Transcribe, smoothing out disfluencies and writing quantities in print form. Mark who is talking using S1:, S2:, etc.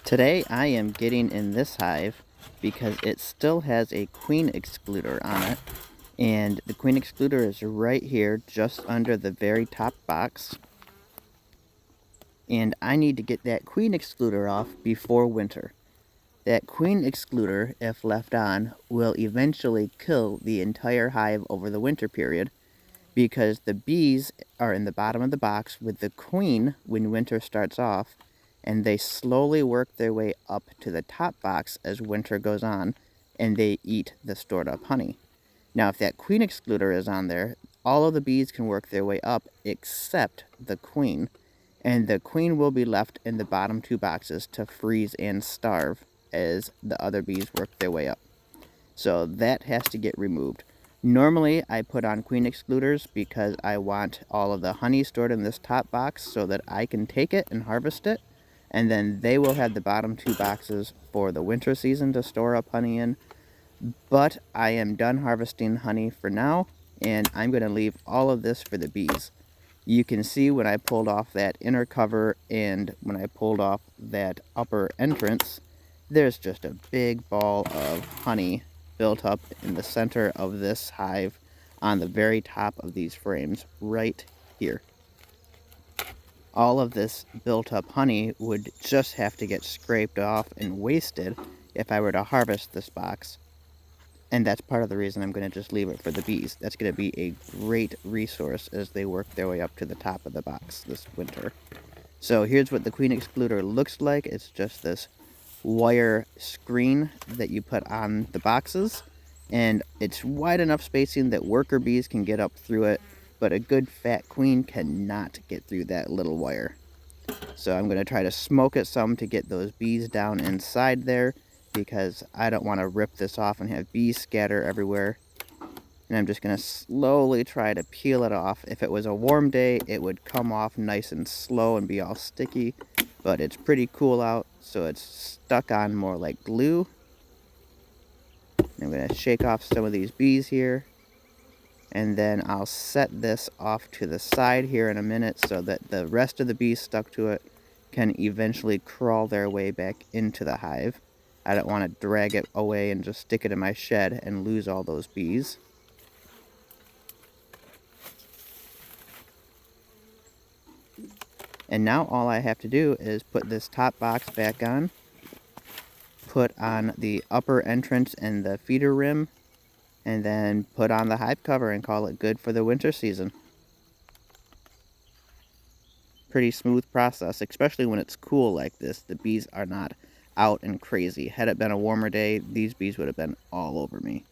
S1: Today I am getting in this hive because it still has a Queen Excluder on it, and the Queen Excluder is right here just under the very top box, and I need to get that Queen Excluder off before winter. That Queen Excluder, if left on, will eventually kill the entire hive over the winter period because the bees are in the bottom of the box with the queen when winter starts off, and they slowly work their way up to the top box as winter goes on, and they eat the stored up honey. Now, if that queen excluder is on there, all of the bees can work their way up except the queen, and the queen will be left in the bottom two boxes to freeze and starve as the other bees work their way up. So that has to get removed. Normally, I put on queen excluders because I want all of the honey stored in this top box so that I can take it and harvest it, and then they will have the bottom two boxes for the winter season to store up honey in. But I am done harvesting honey for now, and I'm going to leave all of this for the bees. You can see when I pulled off that inner cover and when I pulled off that upper entrance, there's just a big ball of honey built up in the center of this hive on the very top of these frames right here. All of this built up honey would just have to get scraped off and wasted if I were to harvest this box. And that's part of the reason I'm going to just leave it for the bees. That's going to be a great resource as they work their way up to the top of the box this winter. So here's what the Queen Excluder looks like. It's just this wire screen that you put on the boxes, and it's wide enough spacing that worker bees can get up through it, but a good fat queen cannot get through that little wire. So I'm going to try to smoke it some to get those bees down inside there, because I don't want to rip this off and have bees scatter everywhere. And I'm just going to slowly try to peel it off. If it was a warm day, it would come off nice and slow and be all sticky, but it's pretty cool out, so it's stuck on more like glue. I'm going to shake off some of these bees here, and then I'll set this off to the side here in a minute so that the rest of the bees stuck to it can eventually crawl their way back into the hive. I don't want to drag it away and just stick it in my shed and lose all those bees. And now all I have to do is put this top box back on, put on the upper entrance and the feeder rim, and then put on the hive cover and call it good for the winter season. Pretty smooth process, especially when it's cool like this. The bees are not out and crazy. Had it been a warmer day, these bees would have been all over me.